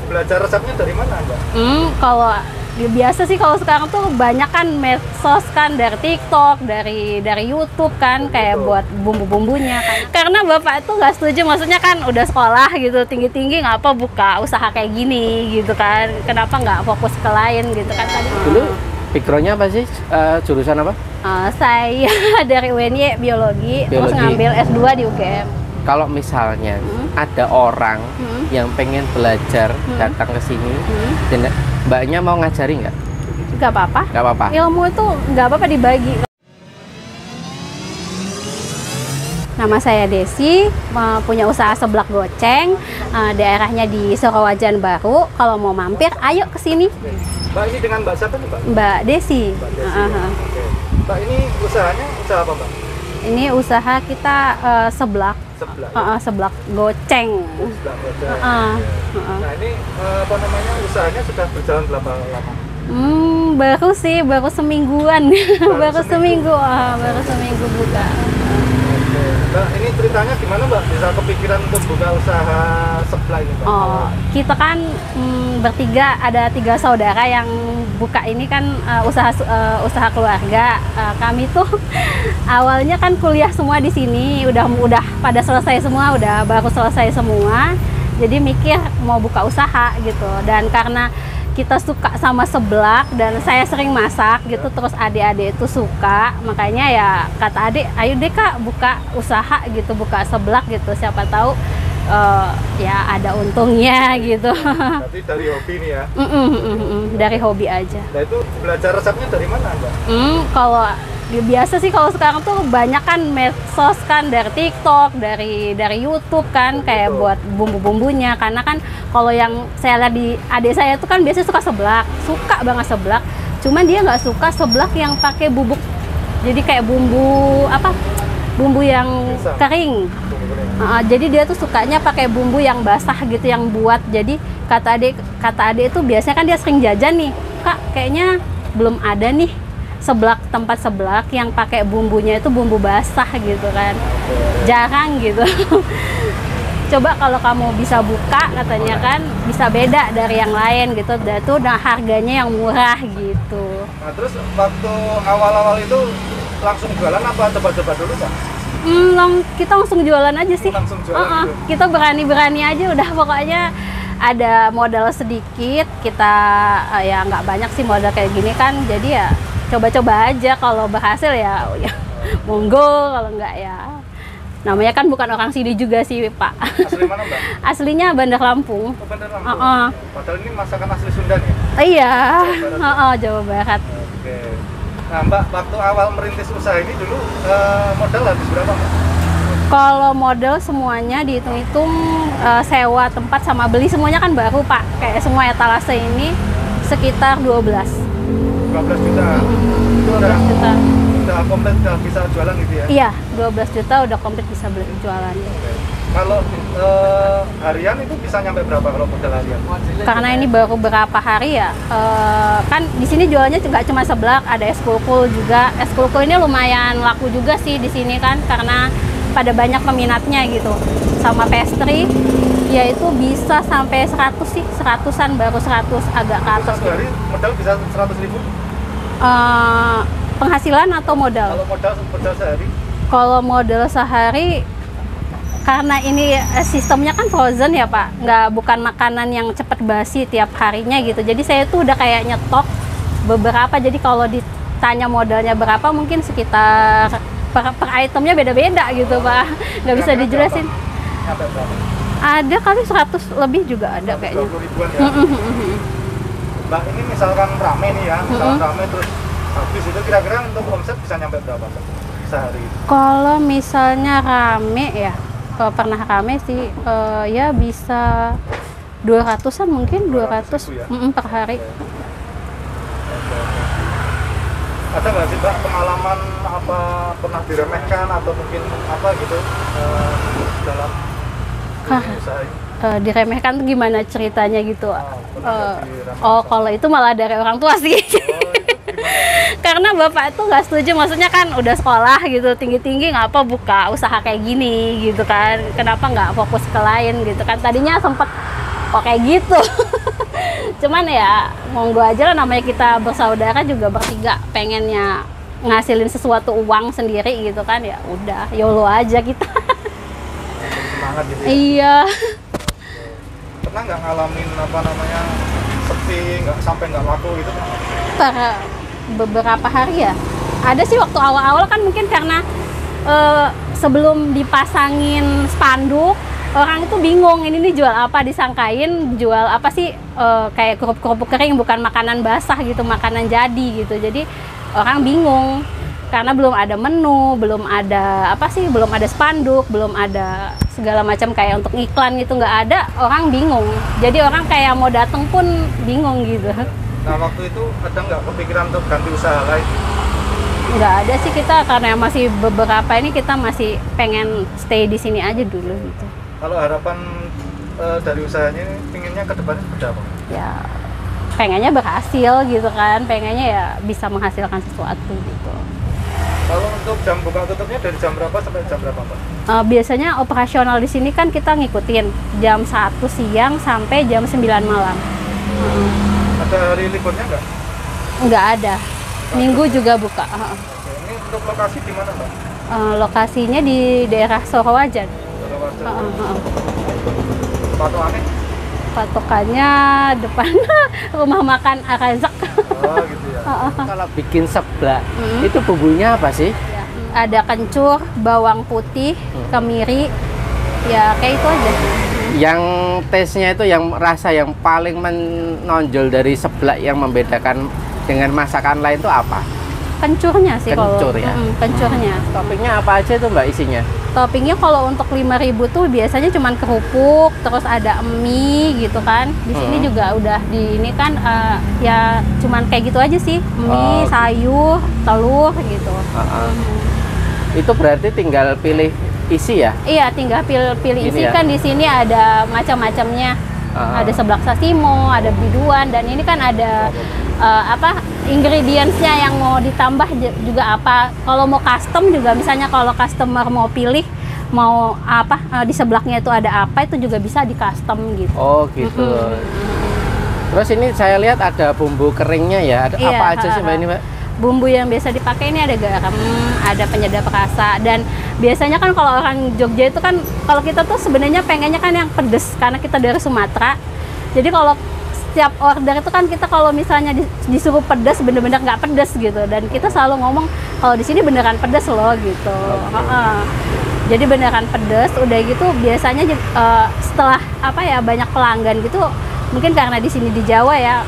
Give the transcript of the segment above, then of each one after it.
belajar resepnya dari mana, Mbak? Kalau biasa sih kalau sekarang tuh banyak kan medsos kan, dari TikTok, dari YouTube kan, kayak buat bumbu-bumbunya kan. Karena bapak itu nggak setuju, maksudnya kan udah sekolah gitu tinggi-tinggi, ngapa buka usaha kayak gini gitu kan, kenapa nggak fokus ke lain gitu kan tadi. Dulu backgroundnya apa sih, jurusan apa? Saya dari UNY biologi, terus ngambil S2 di UGM. Kalau misalnya ada orang yang pengen belajar datang ke sini, dan mbaknya mau ngajari nggak? Nggak apa-apa. Nggak apa-apa. Ilmu itu nggak apa-apa dibagi. Nama saya Desi, punya usaha seblak goceng, daerahnya di Sorowajan Baru. Kalau mau mampir, ayo ke sini. Mbak, ini dengan Mbak siapa nih, Mbak? Mbak Desi. Mbak Desi. Oke. Mbak, ini usahanya usaha apa, Mbak? Ini usaha kita seblak. Seblak. Ya? Seblak goceng. Seblak goceng. Nah, ini apa namanya, usahanya sudah berjalan berapa lama? Baru sih, baru semingguan. baru seminggu buka. Mbak, ini ceritanya gimana, Mbak? Bisa kepikiran untuk buka usaha seblak ini, Mbak? Kita kan bertiga, ada 3 saudara yang buka ini kan usaha keluarga. Kami tuh awalnya kan kuliah semua di sini, udah pada selesai semua, baru selesai semua. Jadi mikir mau buka usaha gitu. Dan karena kita suka sama seblak dan saya sering masak gitu, terus adik-adik itu suka, makanya ya kata adik, ayo deh Kak buka usaha gitu, buka seblak gitu, siapa tahu ya ada untungnya gitu. Berarti dari hobi nih ya? Dari hobi aja. Nah, itu belajar resepnya dari mana, Mbak? Kalau biasa sih kalau sekarang tuh banyak kan medsos kan, dari TikTok, dari YouTube kan, kayak buat bumbu-bumbunya. Karena kan kalau yang saya lihat di adik saya tuh kan biasanya suka banget seblak. Cuman dia nggak suka seblak yang pakai bubuk. Jadi kayak bumbu yang kering. Jadi dia tuh sukanya pakai bumbu yang basah gitu, yang buat. Jadi kata adik itu biasanya kan dia sering jajan nih, Kak kayaknya belum ada nih tempat seblak yang pakai bumbunya itu bumbu basah gitu kan, jarang gitu. Coba kalau kamu bisa buka, katanya kan bisa beda dari yang lain gitu, dan itu harganya yang murah gitu. Nah, terus waktu awal-awal itu langsung jualan apa coba-coba dulu, Pak? Kita langsung jualan aja sih. Langsung jualan kita berani-berani aja udah, pokoknya ada modal sedikit, kita ya nggak banyak sih modal kayak gini kan, jadi ya coba-coba aja, kalau berhasil ya monggo, kalau enggak ya namanya kan bukan orang sini juga sih Pak. Asli mana, Mbak? Aslinya Bandar Lampung. Bandar Lampung. Padahal ini masakan asli Sunda nih? Iya, Jawa Barat. Oke. Nah, Mbak, waktu awal merintis usaha ini dulu modal habis berapa, Mbak? Kalau modal semuanya dihitung-hitung, sewa tempat sama beli semuanya kan baru Pak, kayak semua etalase ini sekitar 12 juta. 12 juta. Udah komplit, udah bisa jualan gitu ya? Iya, 12 juta udah komplit bisa beli jualan. Oke. Kalau harian itu bisa nyampe berapa kalau modal harian? Karena ini baru berapa hari ya, kan di sini jualnya nggak cuma seblak, ada es kulkul juga. Es kulkul ini lumayan laku juga sih di sini kan, karena pada banyak peminatnya gitu. Sama pastry, ya itu bisa sampai 100 sih, 100-an, baru 100, agak ke atas. Satu hari modal bisa 100.000? Penghasilan atau modal? Kalau modal sehari? Kalau modal sehari, karena ini sistemnya kan frozen ya Pak, bukan makanan yang cepat basi tiap harinya gitu. Jadi saya tuh udah kayak nyetok beberapa, jadi kalau ditanya modalnya berapa mungkin sekitar per itemnya beda-beda gitu Pak, nggak bisa dijelasin. Ada kali 100 lebih juga ada kayaknya. 20 ribuan ya? Mbak, ini misalkan rame nih ya, misalkan rame terus habis itu kira-kira untuk omset bisa nyampe berapa sehari? Kalau misalnya rame ya, pernah rame sih, ya bisa 200-an mungkin, 200 ya? Per hari. Ada nggak sih Mbak pengalaman apa pernah diremehkan atau mungkin apa gitu dalam usaha ini? Diremehkan tuh gimana ceritanya gitu? Kalau itu malah dari orang tua sih. Karena bapak itu nggak setuju, maksudnya kan udah sekolah gitu tinggi-tinggi, ngapa buka usaha kayak gini gitu kan, kenapa nggak fokus ke lain gitu kan. Tadinya sempet kok kayak gitu. Cuman ya monggo aja lah, namanya kita bersaudara juga bertiga pengennya ngasilin sesuatu uang sendiri gitu kan, ya udah YOLO aja kita. Semangat gitu ya. Iya. Pernah nggak ngalamin apa namanya sepi, nggak sampai nggak laku gitu? Beberapa hari ya. Ada sih waktu awal-awal kan mungkin karena sebelum dipasangin spanduk, orang itu bingung ini nih jual apa, disangkain jual apa sih, kayak kerupuk kering, bukan makanan basah gitu, makanan jadi gitu. Jadi orang bingung karena belum ada menu, belum ada apa sih, belum ada spanduk, belum ada segala macam kayak untuk iklan gitu, nggak ada, orang bingung. Jadi orang kayak mau datang pun bingung gitu. Nah waktu itu ada nggak kepikiran untuk ganti usaha lain? Nggak ada sih, kita karena masih beberapa ini kita masih pengen stay di sini aja dulu gitu. Kalau harapan dari usahanya pinginnya ke depannya seperti apa? Ya pengennya berhasil gitu kan, pengennya ya bisa menghasilkan sesuatu gitu. Kalau untuk jam buka tutupnya dari jam berapa sampai jam berapa, Pak? Biasanya operasional di sini kan kita ngikutin jam 1 siang sampai jam 9 malam. Ada hari liburnya nggak? Nggak ada. Minggu juga buka. Oke, ini untuk lokasi di mana, Mbak? Lokasinya di daerah Sorowajan. Patokannya? Patokannya depan rumah makan Arazak. Oh gitu ya. Kalau bikin seblak, itu bumbunya apa sih? Ya, ada kencur, bawang putih, kemiri, ya kayak itu aja. Yang taste-nya itu, yang rasa yang paling menonjol dari seblak yang membedakan dengan masakan lain itu apa? Kencurnya sih. Kencur kalau ya? Kencurnya. Toppingnya apa aja tuh Mbak isinya? Toppingnya kalau untuk 5.000 tuh biasanya cuman kerupuk, terus ada mie gitu kan. Di sini juga udah di ini kan ya cuman kayak gitu aja sih, mie, sayur, telur gitu. Itu berarti tinggal pilih isi ya? Iya, tinggal pilih isi ya? kan. Di sini ada macam-macamnya. Ada seblak sasimo, ada biduan, dan ini kan ada apa ingredientsnya yang mau ditambah juga apa. Kalau mau custom juga, misalnya kalau customer mau pilih mau apa di seblaknya itu ada apa, itu juga bisa di custom gitu. Oh gitu. Terus ini saya lihat ada bumbu keringnya ya. Ada apa aja sih Mbak ini, Mbak? Bumbu yang biasa dipakai ini ada garam, ada penyedap rasa, dan biasanya kan kalau orang Jogja itu kan, kalau kita tuh sebenarnya pengennya kan yang pedes karena kita dari Sumatera. Jadi kalau setiap order itu kan kita kalau misalnya disuruh pedas, bener-bener nggak pedas gitu, dan kita selalu ngomong kalau di sini beneran pedas loh gitu. Jadi beneran pedas, udah gitu biasanya setelah apa ya banyak pelanggan gitu, mungkin karena di sini di Jawa ya,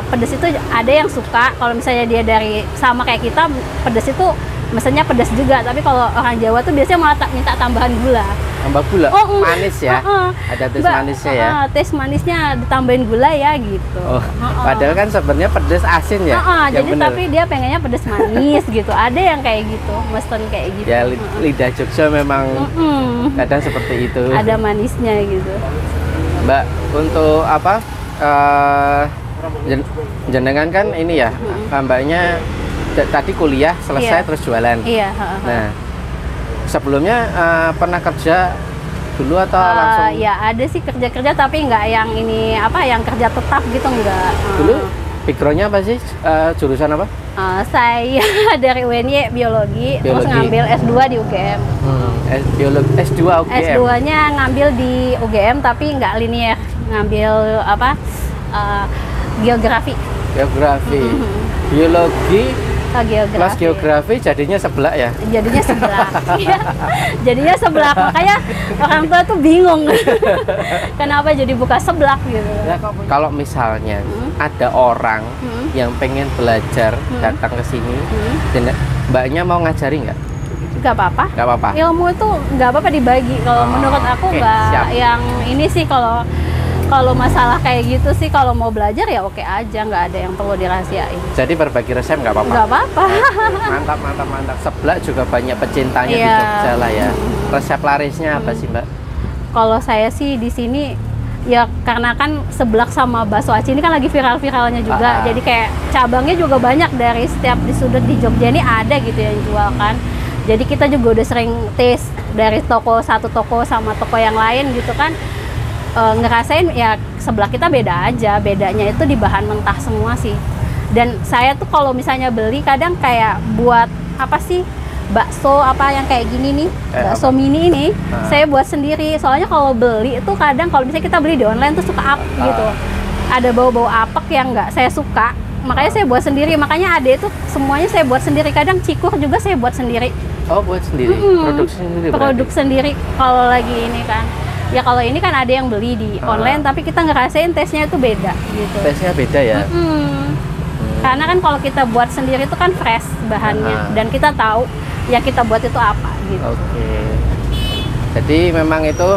pedas itu ada yang suka. Kalau misalnya dia dari sama kayak kita, pedas itu mesennya pedas juga, tapi kalau orang Jawa tuh biasanya malah minta tambahan gula. Tambah gula? Manis ya? Ada tes manisnya ya? Tes manisnya ditambahin gula ya gitu. Padahal kan sebenarnya pedas asin ya? Jadi bener. Tapi dia pengennya pedas manis gitu. Ada yang kayak gitu, mesen kayak gitu. Ya lidah Jogja memang kadang seperti itu. Ada manisnya gitu. Mbak, untuk apa? Jenengan kan ini ya, mbaknya tadi kuliah selesai terus jualan. Iya. Nah, sebelumnya pernah kerja dulu atau langsung? Ya ada sih kerja-kerja, tapi nggak yang ini apa, yang kerja tetap gitu nggak. Dulu backgroundnya apa sih? Jurusan apa? Saya dari UNY biologi, terus ngambil S2 di UGM. Biologi S2 UGM. S2-nya ngambil di UGM tapi nggak linear, ngambil apa? Geografi. Biologi plus geografi jadinya seblak ya? Jadinya seblak. Jadinya seblak, makanya orang tua tuh bingung kenapa jadi buka seblak gitu. Kalau misalnya ada orang yang pengen belajar datang ke sini, dan mbaknya mau ngajari nggak? Nggak apa-apa. Nggak apa-apa. Ilmu itu nggak apa-apa dibagi. Kalau menurut aku nggak yang ini sih, kalau masalah kayak gitu sih, kalau mau belajar ya oke aja, nggak ada yang perlu dirahasiain. Jadi berbagi resep nggak apa-apa? Nggak apa-apa. Mantap. Seblak juga banyak pecintanya di Jogja lah ya. Resep larisnya apa sih Mbak? Kalau saya sih di sini ya karena kan seblak sama bakso aci ini kan lagi viral-viralnya juga. Jadi kayak cabangnya juga banyak, dari setiap di sudut di Jogja ini ada gitu yang jual kan. Jadi kita juga udah sering taste dari satu toko sama toko yang lain gitu kan. ngerasain ya sebelah kita beda aja, bedanya itu di bahan mentah semua sih. Dan saya tuh kalau misalnya beli kadang kayak buat apa sih, bakso apa yang kayak gini nih, bakso mini ini saya buat sendiri. Soalnya kalau beli itu kadang kalau misalnya kita beli di online tuh suka apek gitu, ada bau-bau apek yang nggak saya suka, makanya saya buat sendiri. Makanya ada itu semuanya saya buat sendiri, kadang cikur juga saya buat sendiri. Oh, buat sendiri, produksi sendiri. Produk sendiri kalau lagi ini kan. Ya kalau ini kan ada yang beli di online, tapi kita ngerasain tesnya itu beda gitu. Tesnya beda ya. Karena kan kalau kita buat sendiri itu kan fresh bahannya, dan kita tahu yang kita buat itu apa gitu. Oke. Jadi memang itu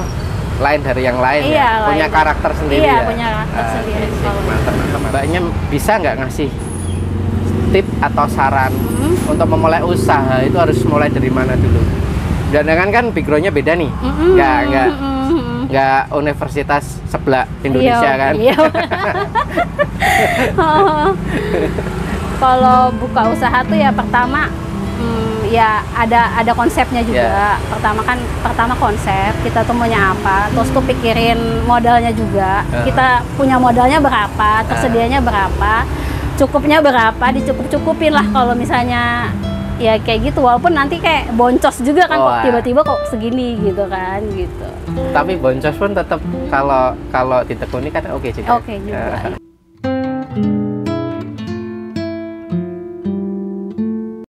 lain dari yang lain ya, punya karakter sendiri ya. Iya, punya karakter sendiri. Mantap. Mbaknya bisa nggak ngasih tip atau saran untuk memulai usaha itu harus mulai dari mana dulu? Dan kan backgroundnya beda nih, nggak universitas sebelah Indonesia kan? Iya. Kalau buka usaha tuh ya pertama ya ada konsepnya juga. Pertama konsep, kita tuh maunya apa, terus tuh pikirin modalnya juga. Kita punya modalnya berapa, tersedianya berapa, cukupnya berapa, dicukup-cukupin lah kalau misalnya ya kayak gitu. Walaupun nanti kayak boncos juga kan, kok tiba-tiba kok segini gitu kan gitu. Tapi boncos pun tetap kalau ditekuni kan oke juga. Oke juga.